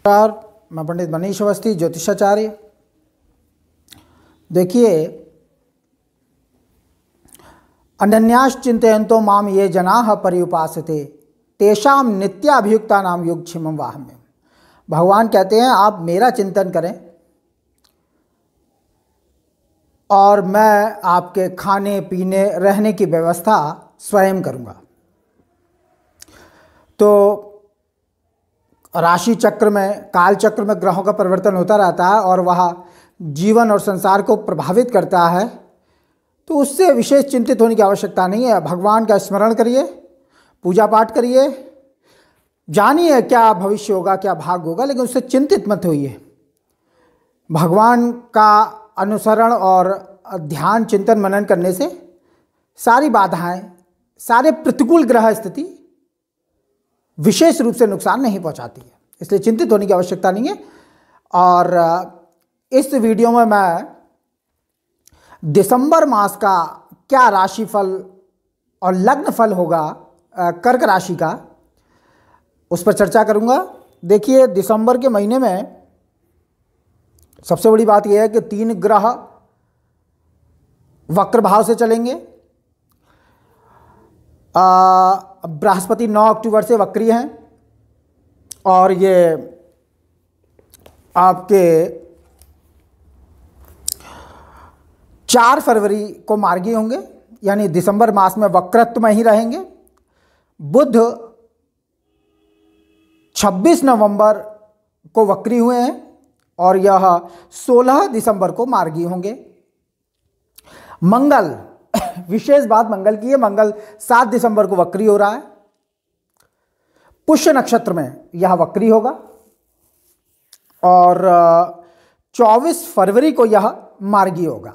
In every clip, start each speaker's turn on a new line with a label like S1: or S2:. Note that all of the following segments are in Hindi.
S1: नमस्कार, मैं पंडित मनीष अवस्थी, ज्योतिषाचार्य। देखिए, अनन्याश्चिन्तयन्तो माम ये जनाः पर्युपासते तेषाम नित्याभियुक्ता नाम योगक्षेमं वाहम्यहम्। भगवान कहते हैं आप मेरा चिंतन करें और मैं आपके खाने पीने रहने की व्यवस्था स्वयं करूँगा। तो राशि चक्र में, काल चक्र में ग्रहों का परिवर्तन होता रहता है और वह जीवन और संसार को प्रभावित करता है, तो उससे विशेष चिंतित होने की आवश्यकता नहीं है। भगवान का स्मरण करिए, पूजा पाठ करिए, जानिए क्या भविष्य होगा, क्या भाग्य होगा, लेकिन उससे चिंतित मत होइए। भगवान का अनुसरण और ध्यान, चिंतन, मनन करने से सारी बाधाएं, सारे प्रतिकूल ग्रह स्थिति विशेष रूप से नुकसान नहीं पहुंचाती है, इसलिए चिंतित होने की आवश्यकता नहीं है। और इस वीडियो में मैं दिसंबर मास का क्या राशिफल और लग्न फल होगा कर्क राशि का, उस पर चर्चा करूंगा। देखिए, दिसंबर के महीने में सबसे बड़ी बात यह है कि 3 ग्रह वक्र भाव से चलेंगे। बृहस्पति 9 अक्टूबर से वक्री हैं और ये आपके 4 फरवरी को मार्गी होंगे, यानी दिसंबर मास में वक्रत्व में ही रहेंगे। बुध 26 नवंबर को वक्री हुए हैं और यह 16 दिसंबर को मार्गी होंगे। मंगल, विशेष बात मंगल की है, मंगल 7 दिसंबर को वक्री हो रहा है। पुष्य नक्षत्र में यह वक्री होगा और 24 फरवरी को यह मार्गी होगा।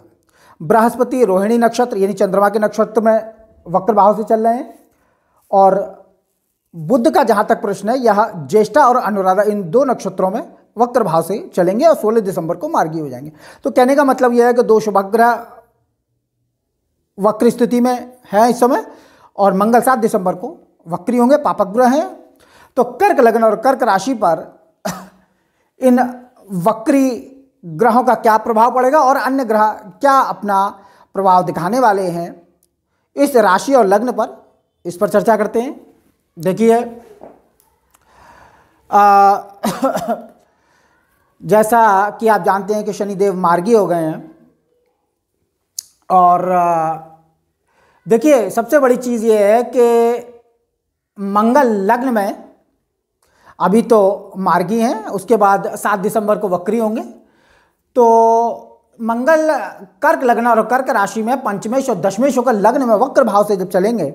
S1: बृहस्पति रोहिणी नक्षत्र यानी चंद्रमा के नक्षत्र में वक्र भाव से चल रहे हैं और बुध का जहां तक प्रश्न है, यह ज्येष्ठा और अनुराधा इन 2 नक्षत्रों में वक्र भाव से चलेंगे और 16 दिसंबर को मार्गी हो जाएंगे। तो कहने का मतलब यह है कि 2 शुभग्रह वक्र स्थिति में है इस समय और मंगल 7 दिसंबर को वक्री होंगे, पापक ग्रह हैं। तो कर्क लग्न और कर्क राशि पर इन वक्री ग्रहों का क्या प्रभाव पड़ेगा और अन्य ग्रह क्या अपना प्रभाव दिखाने वाले हैं इस राशि और लग्न पर, इस पर चर्चा करते हैं। देखिए, जैसा कि आप जानते हैं कि शनिदेव मार्गी हो गए हैं और देखिए, सबसे बड़ी चीज़ ये है कि मंगल लग्न में अभी तो मार्गी हैं, उसके बाद 7 दिसंबर को वक्री होंगे। तो मंगल कर्क लग्न और कर्क राशि में पंचमेश और दशमेश होकर लग्न में वक्र भाव से जब चलेंगे,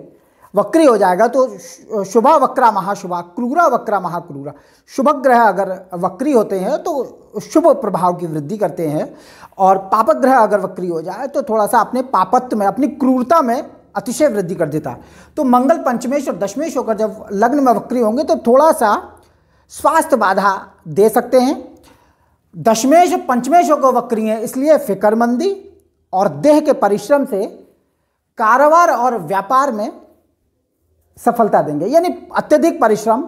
S1: वक्री हो जाएगा, तो शुभा वक्रा महाशुभा, क्रूरा वक्रा महाक्रूरा। शुभ ग्रह अगर वक्री होते हैं तो शुभ प्रभाव की वृद्धि करते हैं और पापक ग्रह अगर वक्री हो जाए तो थोड़ा सा अपने पापत्व में, अपनी क्रूरता में अतिशय वृद्धि कर देता है। तो मंगल पंचमेश और दशमेश होकर जब लग्न में वक्री होंगे तो थोड़ा सा स्वास्थ्य बाधा दे सकते हैं। दशमेश और पंचमेश होकर वक्री हैं, इसलिए फिक्रमंदी और देह के परिश्रम से कारोबार और व्यापार में सफलता देंगे, यानी अत्यधिक परिश्रम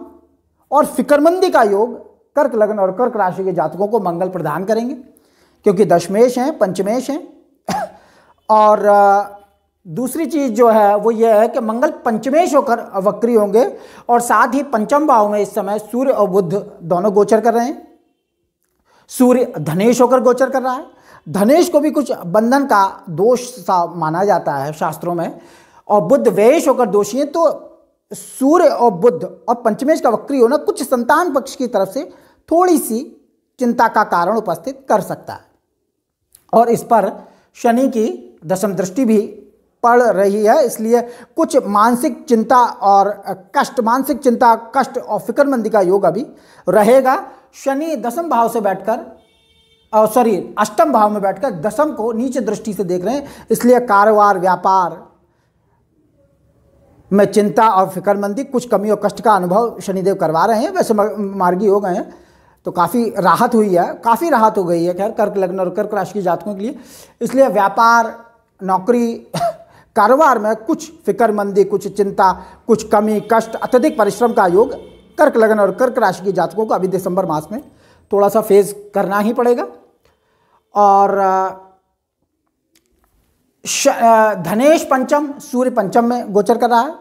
S1: और फिक्रमंदी का योग कर्क लग्न और कर्क राशि के जातकों को मंगल प्रदान करेंगे, क्योंकि दशमेश हैं, पंचमेश हैं। और दूसरी चीज जो है वो ये है कि मंगल पंचमेश होकर वक्री होंगे और साथ ही पंचम भाव में इस समय सूर्य और बुध दोनों गोचर कर रहे हैं। सूर्य धनेश होकर गोचर कर रहा है। धनेश को भी कुछ बंधन का दोष सा माना जाता है शास्त्रों में, और बुध व्ययेश होकर दोषी है। तो सूर्य और बुध और पंचमेश का वक्री होना कुछ संतान पक्ष की तरफ से थोड़ी सी चिंता का कारण उपस्थित कर सकता है और इस पर शनि की दशम दृष्टि भी पड़ रही है, इसलिए कुछ मानसिक चिंता और कष्ट, मानसिक चिंता, कष्ट और फिक्रमंदी का योग अभी रहेगा। शनि दशम भाव से बैठकर अष्टम भाव में बैठकर दशम को नीचे दृष्टि से देख रहे हैं, इसलिए कारोबार व्यापार में चिंता और फिक्रमंदी, कुछ कमी और कष्ट का अनुभव शनिदेव करवा रहे हैं। वैसे मार्गी हो गए हैं तो काफ़ी राहत हुई है, काफ़ी राहत हो गई है खैर कर्क लग्न और कर्क राशि के जातकों के लिए। इसलिए व्यापार, नौकरी, कारोबार में कुछ फिक्रमंदी, कुछ चिंता, कुछ कमी, कष्ट, अत्यधिक परिश्रम का योग कर्क लग्न और कर्क राशि के जातकों को अभी दिसंबर मास में थोड़ा सा फेस करना ही पड़ेगा। और धनेश पंचम, सूर्य पंचम में गोचर कर रहा है,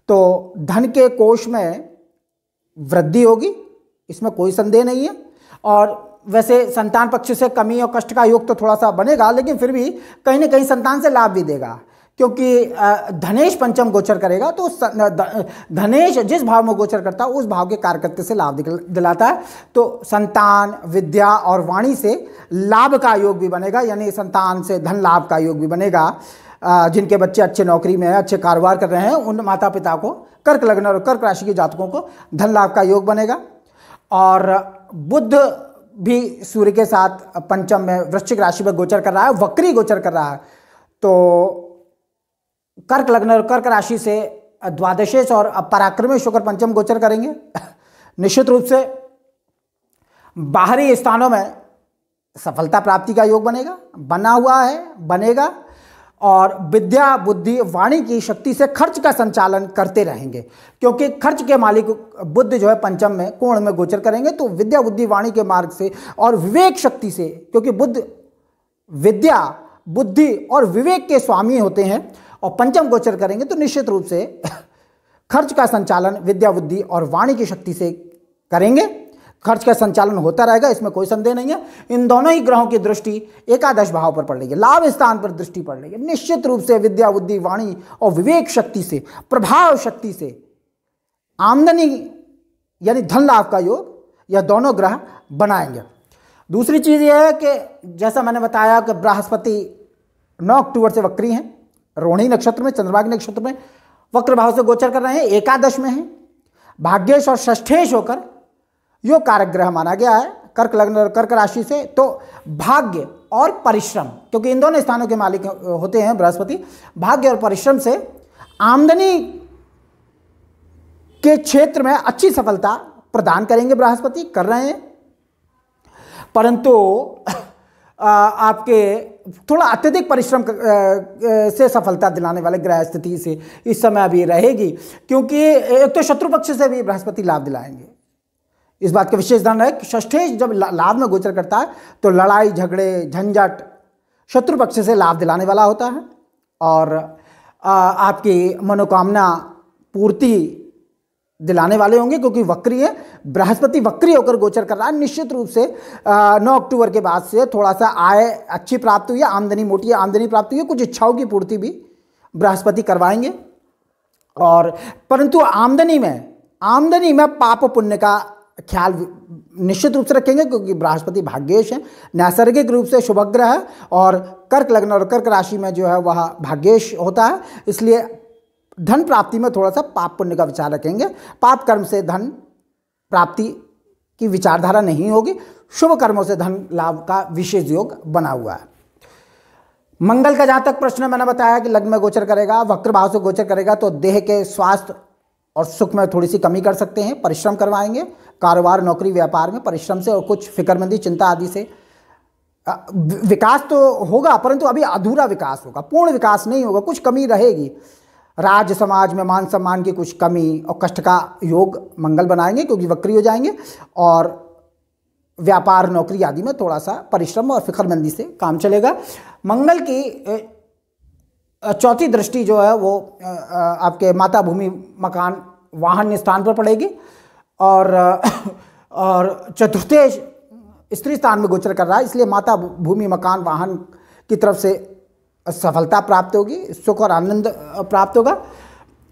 S1: तो धन के कोष में वृद्धि होगी, इसमें कोई संदेह नहीं है। और वैसे संतान पक्ष से कमी और कष्ट का योग तो थोड़ा सा बनेगा, लेकिन फिर भी कहीं ना कहीं संतान से लाभ भी देगा, क्योंकि धनेश पंचम गोचर करेगा तो धनेश जिस भाव में गोचर करता है उस भाव के कारकत्य से लाभ दिलाता है। तो संतान, विद्या और वाणी से लाभ का योग भी बनेगा, यानी संतान से धन लाभ का योग भी बनेगा। जिनके बच्चे अच्छे नौकरी में हैं, अच्छे कारोबार कर रहे हैं, उन माता पिता को, कर्क लग्न और कर्क राशि के जातकों को धन लाभ का योग बनेगा। और बुध भी सूर्य के साथ पंचम में वृश्चिक राशि में गोचर कर रहा है, वक्री गोचर कर रहा है। तो कर्क लग्न और कर्क राशि से द्वादशेश और पराक्रमी शुक्र पंचम गोचर करेंगे। निश्चित रूप से बाहरी स्थानों में सफलता प्राप्ति का योग बनेगा, बना हुआ है, बनेगा। और विद्या, बुद्धि, वाणी की शक्ति से खर्च का संचालन करते रहेंगे, क्योंकि खर्च के मालिक बुध जो है पंचम में कोण में गोचर करेंगे। तो विद्या, बुद्धि, वाणी के मार्ग से और विवेक शक्ति से, क्योंकि बुध विद्या, बुद्धि और विवेक के स्वामी होते हैं, और पंचम गोचर करेंगे तो निश्चित रूप से खर्च का संचालन विद्या, बुद्धि और वाणी की शक्ति से करेंगे। खर्च का संचालन होता रहेगा, इसमें कोई संदेह नहीं है। इन दोनों ही ग्रहों की दृष्टि एकादश भाव पर पड़ रही है, लाभ स्थान पर दृष्टि पड़ रही है। निश्चित रूप से विद्या, बुद्धि, वाणी और विवेक शक्ति से, प्रभाव शक्ति से आमदनी यानी धन लाभ का योग यह दोनों ग्रह बनाएंगे। दूसरी चीज यह है कि जैसा मैंने बताया कि बृहस्पति 9 अक्टूबर से वक्री हैं, रोहिणी नक्षत्र में, चंद्रमा के नक्षत्र में वक्र भाव से गोचर कर रहे हैं, एकादश में हैं, भाग्येश और षष्ठेश होकर योग कारक ग्रह माना गया है कर्क लग्न और कर्क राशि से। तो भाग्य और परिश्रम, क्योंकि इन दोनों स्थानों के मालिक होते हैं बृहस्पति, भाग्य और परिश्रम से आमदनी के क्षेत्र में अच्छी सफलता प्रदान करेंगे, बृहस्पति कर रहे हैं। परंतु आपके थोड़ा अत्यधिक परिश्रम से सफलता दिलाने वाले ग्रह स्थिति से इस समय अभी रहेगी, क्योंकि एक तो शत्रु पक्ष से भी बृहस्पति लाभ दिलाएंगे। इस बात का विशेष ध्यान रहे कि षष्ठेश जब लाभ में गोचर करता है तो लड़ाई झगड़े झंझट शत्रु पक्ष से लाभ दिलाने वाला होता है, और आपकी मनोकामना पूर्ति दिलाने वाले होंगे, क्योंकि वक्री है, बृहस्पति वक्री होकर गोचर कर रहा है। निश्चित रूप से 9 अक्टूबर के बाद से थोड़ा सा आय अच्छी प्राप्त हुई है, आमदनी मोटी आमदनी प्राप्त हुई है, कुछ इच्छाओं की पूर्ति भी बृहस्पति करवाएंगे। और परंतु आमदनी में पाप पुण्य का ख्याल निश्चित रूप से रखेंगे, क्योंकि बृहस्पति भाग्येश है, नैसर्गिक रूप से शुभ ग्रह है, और कर्क लग्न और कर्क राशि में जो है वह भाग्येश होता है। इसलिए धन प्राप्ति में थोड़ा सा पाप पुण्य का विचार रखेंगे। पाप कर्म से धन प्राप्ति की विचारधारा नहीं होगी, शुभ कर्मों से धन लाभ का विशेष योग बना हुआ है। मंगल का जहां तक प्रश्न मैंने बताया कि लग्न में गोचर करेगा, वक्र भाव से गोचर करेगा, तो देह के स्वास्थ्य और सुख में थोड़ी सी कमी कर सकते हैं, परिश्रम करवाएंगे कारोबार, नौकरी, व्यापार में परिश्रम से और कुछ फिक्रमंदी, चिंता आदि से। विकास तो होगा, परंतु अभी अधूरा विकास होगा, पूर्ण विकास नहीं होगा, कुछ कमी रहेगी। राज समाज में मान सम्मान की कुछ कमी और कष्ट का योग मंगल बनाएंगे, क्योंकि वक्री हो जाएंगे, और व्यापार, नौकरी आदि में थोड़ा सा परिश्रम और फिक्रमंदी से काम चलेगा। मंगल की चौथी दृष्टि जो है वो आपके माता, भूमि, मकान, वाहन स्थान पर पड़ेगी, और चतुर्थेश स्त्री स्थान में गोचर कर रहा है, इसलिए माता, भूमि, मकान, वाहन की तरफ से सफलता प्राप्त होगी, सुख और आनंद प्राप्त होगा।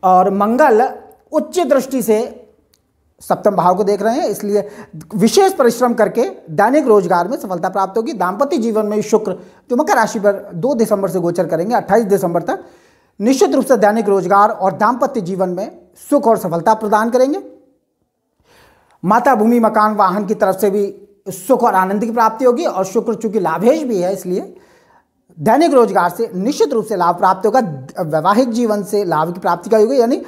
S1: और मंगल उच्च दृष्टि से सप्तम भाव को देख रहे हैं, इसलिए विशेष परिश्रम करके दैनिक रोजगार में सफलता प्राप्त होगी। दाम्पत्य जीवन में शुक्र जो मकर राशि पर 2 दिसंबर से गोचर करेंगे 28 दिसंबर तक, निश्चित रूप से दैनिक रोजगार और दाम्पत्य जीवन में सुख और सफलता प्रदान करेंगे। माता, भूमि, मकान, वाहन की तरफ से भी सुख और आनंद की प्राप्ति होगी, और शुक्र चूंकि लाभेश भी है, इसलिए दैनिक रोजगार से निश्चित रूप से लाभ प्राप्त होगा। वैवाहिक जीवन से लाभ की प्राप्ति का योग, यानी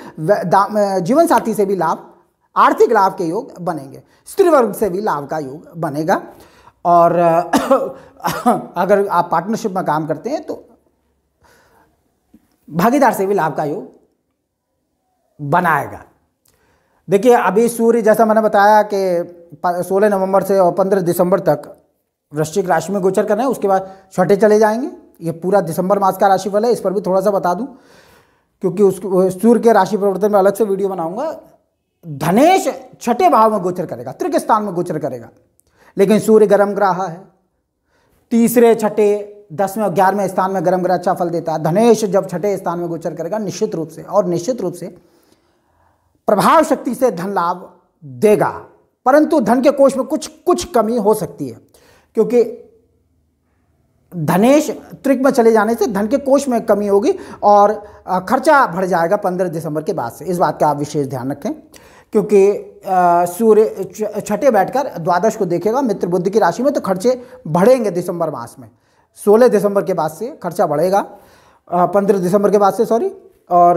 S1: जीवन साथी से भी लाभ, आर्थिक लाभ के योग बनेंगे, स्त्री वर्ग से भी लाभ का योग बनेगा। और अगर आप पार्टनरशिप में काम करते हैं तो भागीदार से भी लाभ का योग बनाएगा। देखिए अभी सूर्य, जैसा मैंने बताया कि 16 नवंबर से और 15 दिसंबर तक वृश्चिक राशि में गोचर कर रहे हैं, उसके बाद छठे चले जाएंगे। ये पूरा दिसंबर मास का राशिफल है, इस पर भी थोड़ा सा बता दूं, क्योंकि उसको सूर्य के राशि परिवर्तन में अलग से वीडियो बनाऊंगा। धनेश छठे भाव में गोचर करेगा, तृतीय स्थान में गोचर करेगा, लेकिन सूर्य गर्म ग्रह है। तीसरे, छठे, 10वें और 11वें स्थान में गर्म ग्रह अच्छा फल देता है। धनेश जब छठे स्थान में गोचर करेगा निश्चित रूप से प्रभाव शक्ति से धन लाभ देगा, परंतु धन के कोष में कुछ कमी हो सकती है, क्योंकि धनेश त्रिक में चले जाने से धन के कोष में कमी होगी और खर्चा बढ़ जाएगा 15 दिसंबर के बाद से। इस बात का आप विशेष ध्यान रखें, क्योंकि सूर्य छठे बैठकर द्वादश को देखेगा मित्र बुद्धि की राशि में, तो खर्चे बढ़ेंगे दिसंबर मास में। 16 दिसंबर के बाद से खर्चा बढ़ेगा, 15 दिसंबर के बाद से सॉरी, और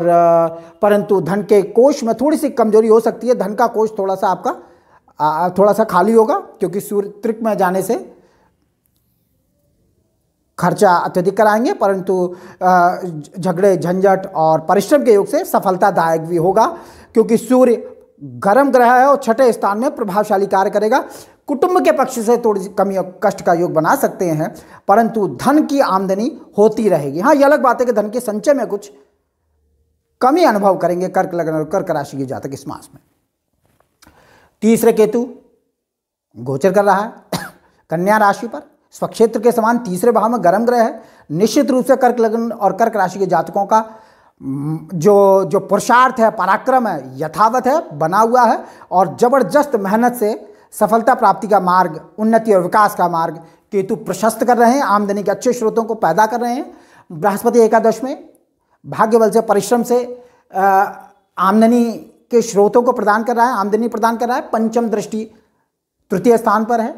S1: परंतु धन के कोष में थोड़ी सी कमजोरी हो सकती है। धन का कोष थोड़ा सा आपका थोड़ा सा खाली होगा, क्योंकि सूर्य त्रिक में जाने से खर्चा अत्यधिक कराएंगे, परंतु झगड़े, झंझट और परिश्रम के योग से सफलतादायक भी होगा, क्योंकि सूर्य गर्म ग्रह है और छठे स्थान में प्रभावशाली कार्य करेगा। कुटुंब के पक्ष से थोड़ी सी कमी और कष्ट का योग बना सकते हैं, परंतु धन की आमदनी होती रहेगी। हाँ, ये अलग बात है कि धन के संचय में कुछ कमी अनुभव करेंगे कर्क लग्न और कर्क राशि के जातक इस मास में। तीसरे केतु गोचर कर रहा है कन्या राशि पर, स्वक्षेत्र के समान तीसरे भाव में गर्म ग्रह है। निश्चित रूप से कर्क लग्न और कर्क राशि के जातकों का जो पुरुषार्थ है, पराक्रम है, यथावत है, बना हुआ है, और जबरदस्त मेहनत से सफलता प्राप्ति का मार्ग, उन्नति और विकास का मार्ग केतु प्रशस्त कर रहे हैं। आमदनी के अच्छे स्रोतों को पैदा कर रहे हैं। बृहस्पति एकादश में भाग्य बल से, परिश्रम से आमदनी के स्रोतों को प्रदान कर रहा है, आमदनी प्रदान कर रहा है। पंचम दृष्टि तृतीय स्थान पर है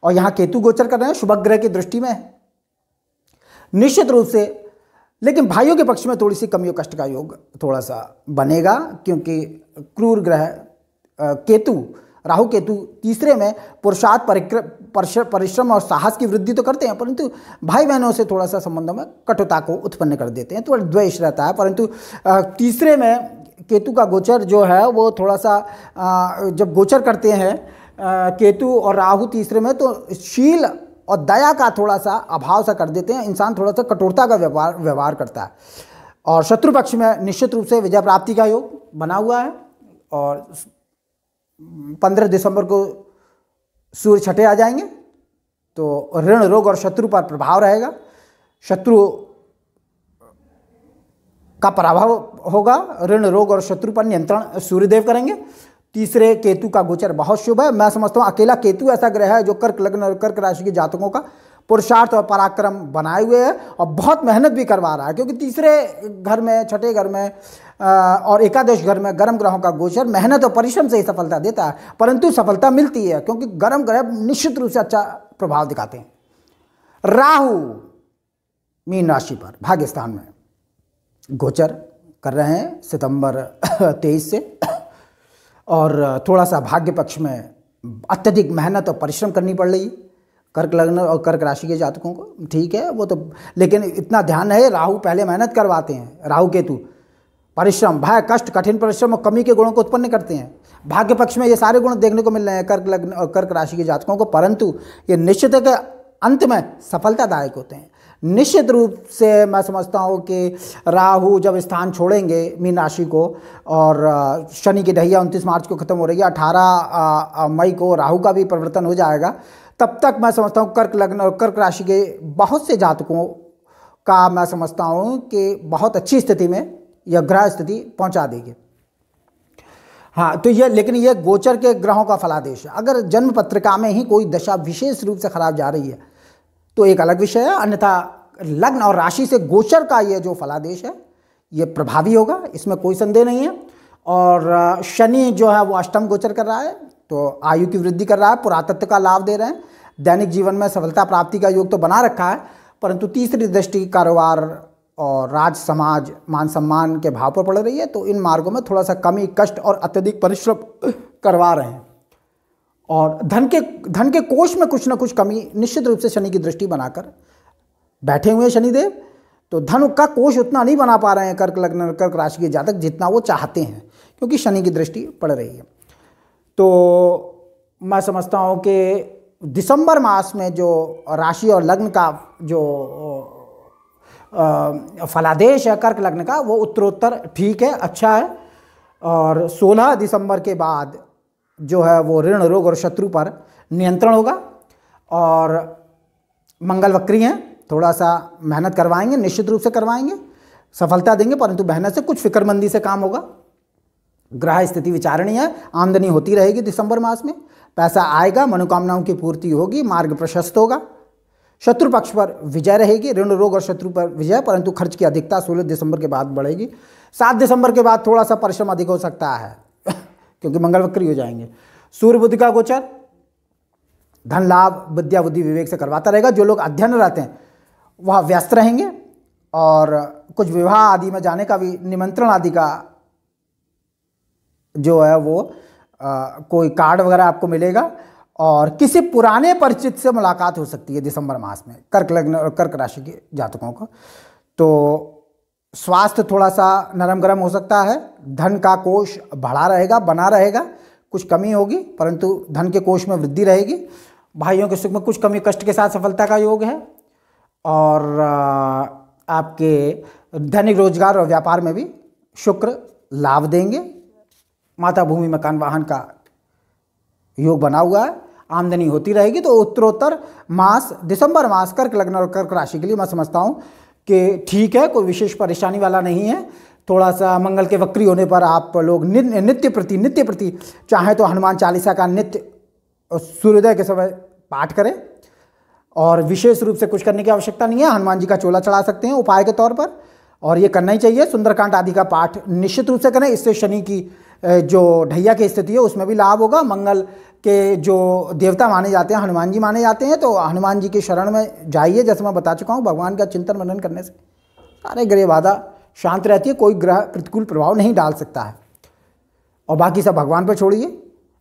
S1: और यहाँ केतु गोचर कर रहे हैं, शुभ ग्रह की दृष्टि में है। निश्चित रूप से लेकिन भाइयों के पक्ष में थोड़ी सी कमी और कष्ट का योग थोड़ा सा बनेगा, क्योंकि क्रूर ग्रह केतु, राहु केतु तीसरे में पुरुषार्थ, परिश्रम और साहस की वृद्धि तो करते हैं, परंतु भाई बहनों से थोड़ा सा संबंधों में कटुता को उत्पन्न कर देते हैं, थोड़ा द्वेष रहता है। परंतु तीसरे में केतु का गोचर जो है वो थोड़ा सा जब गोचर करते हैं केतु और राहु तीसरे में, तो शील और दया का थोड़ा सा अभाव सा कर देते हैं। इंसान थोड़ा सा कठोरता का व्यवहार करता है। और शत्रु पक्ष में निश्चित रूप से विजय प्राप्ति का योग बना हुआ है। और 15 दिसंबर को सूर्य छठे आ जाएंगे, तो ऋण, रोग और शत्रु पर प्रभाव रहेगा। शत्रु का पराभव होगा, ऋण, रोग और शत्रु पर नियंत्रण सूर्यदेव करेंगे। तीसरे केतु का गोचर बहुत शुभ है। मैं समझता हूँ अकेला केतु ऐसा ग्रह है जो कर्क लग्न और कर्क राशि के जातकों का पुरुषार्थ और पराक्रम बनाए हुए है और बहुत मेहनत भी करवा रहा है, क्योंकि तीसरे घर में, छठे घर में और एकादश घर में गर्म ग्रहों का गोचर मेहनत और परिश्रम से ही सफलता देता है, परंतु सफलता मिलती है क्योंकि गर्म ग्रह निश्चित रूप से अच्छा प्रभाव दिखाते हैं। राहु मीन राशि पर भाग्य स्थान में गोचर कर रहे हैं सितंबर 23 से, और थोड़ा सा भाग्य पक्ष में अत्यधिक मेहनत और परिश्रम करनी पड़ रही है कर्क लग्न और कर्क राशि के जातकों को। ठीक है वो तो, लेकिन इतना ध्यान है राहु पहले मेहनत करवाते हैं। राहु केतु परिश्रम, भय, कष्ट, कठिन परिश्रम और कमी के गुणों को उत्पन्न करते हैं। भाग्य पक्ष में ये सारे गुण देखने को मिल रहे हैं कर्क लग्न और कर्क राशि के जातकों को, परंतु ये निश्चित है कि अंत में सफलतादायक होते हैं। निश्चित रूप से मैं समझता हूँ कि राहु जब स्थान छोड़ेंगे मीन राशि को, और शनि की ढैया 29 मार्च को खत्म हो रही है, 18 मई को राहु का भी परिवर्तन हो जाएगा, तब तक मैं समझता हूँ कर्क लग्न और कर्क राशि के बहुत से जातकों का मैं समझता हूँ कि बहुत अच्छी स्थिति में यह ग्रह स्थिति पहुँचा देगी। हाँ, तो ये, लेकिन ये गोचर के ग्रहों का फलादेश है। अगर जन्म पत्रिका में ही कोई दशा विशेष रूप से खराब जा रही है तो एक अलग विषय है, अन्यथा लग्न और राशि से गोचर का ये जो फलादेश है ये प्रभावी होगा, इसमें कोई संदेह नहीं है। और शनि जो है वो अष्टम गोचर कर रहा है, तो आयु की वृद्धि कर रहा है, पुरातत्व का लाभ दे रहे हैं, दैनिक जीवन में सफलता प्राप्ति का योग तो बना रखा है, परंतु तीसरी दृष्टि कारोबार और राज समाज, मान सम्मान के भाव पर पड़ रही है, तो इन मार्गों में थोड़ा सा कमी, कष्ट और अत्यधिक परिश्रम करवा रहे हैं। और धन के कोष में कुछ ना कुछ कमी निश्चित रूप से शनि की दृष्टि बनाकर बैठे हुए शनिदेव, तो धन का कोष उतना नहीं बना पा रहे हैं कर्क लग्न कर्क राशि के जातक जितना वो चाहते हैं, क्योंकि शनि की दृष्टि पड़ रही है। तो मैं समझता हूँ कि दिसंबर मास में जो राशि और लग्न का जो फलादेश है कर्क लग्न का, वो उत्तरोत्तर ठीक है, अच्छा है। और 16 दिसंबर के बाद जो है वो ऋण रोग और शत्रु पर नियंत्रण होगा। और मंगल वक्री हैं, थोड़ा सा मेहनत करवाएंगे, निश्चित रूप से करवाएंगे, सफलता देंगे, परंतु मेहनत से कुछ फिक्रमंदी से काम होगा। ग्रह स्थिति विचारणीय है, आमदनी होती रहेगी दिसंबर मास में, पैसा आएगा, मनोकामनाओं की पूर्ति होगी, मार्ग प्रशस्त होगा, शत्रु पक्ष पर विजय रहेगी, ऋण रोग और शत्रु पर विजय, परंतु खर्च की अधिकता 16 दिसंबर के बाद बढ़ेगी। 7 दिसंबर के बाद थोड़ा सा परिश्रम अधिक हो सकता है क्योंकि मंगल वक्री हो जाएंगे। सूर्य बुध का गोचर धन लाभ विद्या बुद्धि विवेक से करवाता रहेगा। जो लोग अध्ययन रहते हैं वह व्यस्त रहेंगे और कुछ विवाह आदि में जाने का भी निमंत्रण आदि का जो है वो कोई कार्ड वगैरह आपको मिलेगा। और किसी पुराने परिचित से मुलाकात हो सकती है दिसंबर मास में कर्क लग्न और कर्क राशि के जातकों को। तो स्वास्थ्य थोड़ा सा नरम गरम हो सकता है, धन का कोष बढ़ा रहेगा, बना रहेगा, कुछ कमी होगी परंतु धन के कोष में वृद्धि रहेगी। भाइयों के सुख में कुछ कमी कष्ट के साथ सफलता का योग है। और आपके दैनिक रोजगार और व्यापार में भी शुक्र लाभ देंगे। माता भूमि मकान वाहन का योग बना हुआ है, आमदनी होती रहेगी। तो उत्तरोत्तर मास दिसंबर मास कर्क लग्न और कर्क राशि के लिए मैं समझता हूँ कि ठीक है, कोई विशेष परेशानी वाला नहीं है। थोड़ा सा मंगल के वक्री होने पर आप लोग नित्य प्रति चाहे तो हनुमान चालीसा का नित्य सूर्योदय के समय पाठ करें, और विशेष रूप से कुछ करने की आवश्यकता नहीं है। हनुमान जी का चोला चढ़ा सकते हैं उपाय के तौर पर, और ये करना ही चाहिए। सुंदरकांड आदि का पाठ निश्चित रूप से करें, इससे शनि की जो ढैया की स्थिति है उसमें भी लाभ होगा। मंगल के जो देवता माने जाते हैं हनुमान जी माने जाते हैं, तो हनुमान जी की शरण में जाइए। जैसे मैं बता चुका हूँ, भगवान का चिंतन मनन करने से सारे ग्रह बाधा शांत रहती है, कोई ग्रह प्रतिकूल प्रभाव नहीं डाल सकता है। और बाकी सब भगवान पर छोड़िए,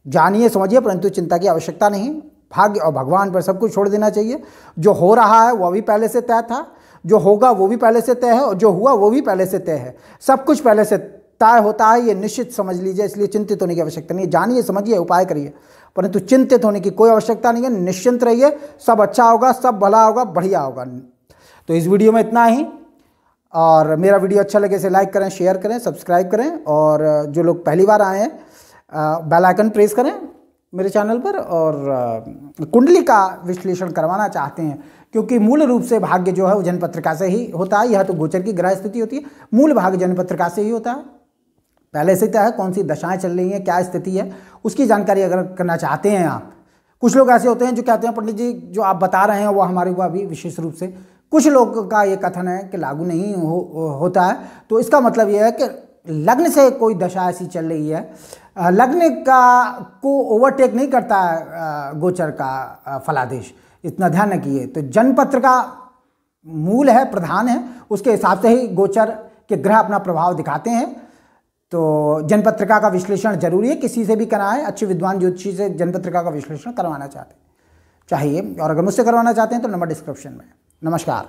S1: जानिए समझिए, परंतु चिंता की आवश्यकता नहीं। भाग्य और भगवान पर सब कुछ छोड़ देना चाहिए। जो हो रहा है वह भी पहले से तय था, जो होगा वो भी पहले से तय है, और जो हुआ वो भी पहले से तय है। सब कुछ पहले से तय होता है, ये निश्चित समझ लीजिए। इसलिए चिंतित होने की आवश्यकता नहीं है। जानिए समझिए, उपाय करिए, परंतु चिंतित होने की कोई आवश्यकता नहीं है। निश्चिंत रहिए, सब अच्छा होगा, सब भला होगा, बढ़िया होगा। तो इस वीडियो में इतना ही। और मेरा वीडियो अच्छा लगे इसे लाइक करें, शेयर करें, सब्सक्राइब करें। और जो लोग पहली बार आए हैं बेल आइकन प्रेस करें मेरे चैनल पर। और कुंडली का विश्लेषण करवाना चाहते हैं, क्योंकि मूल रूप से भाग्य जो है वो जन्म पत्रिका से ही होता है। यह तो गोचर की ग्रह स्थिति होती है, मूल भाग्य जन्म पत्रिका से ही होता है। पहले से तय है कौन सी दशाएं चल रही हैं, क्या स्थिति है, उसकी जानकारी अगर करना चाहते हैं आप। कुछ लोग ऐसे होते हैं जो कहते हैं पंडित जी जो आप बता रहे हैं वो हमारे को अभी विशेष रूप से, कुछ लोगों का ये कथन है कि लागू नहीं होता है। तो इसका मतलब ये है कि लग्न से कोई दशा ऐसी चल रही है, लग्न का को ओवरटेक नहीं करता है गोचर का फलादेश, इतना ध्यान रखिए। तो जन्मपत्र का मूल है, प्रधान है, उसके हिसाब से ही गोचर के ग्रह अपना प्रभाव दिखाते हैं। तो जन्मपत्रिका का विश्लेषण जरूरी है, किसी से भी कराएं, अच्छे विद्वान ज्योतिषी से जन्मपत्रिका का विश्लेषण करवाना चाहते हैं चाहिए। और अगर मुझसे करवाना चाहते हैं तो नंबर डिस्क्रिप्शन में। नमस्कार।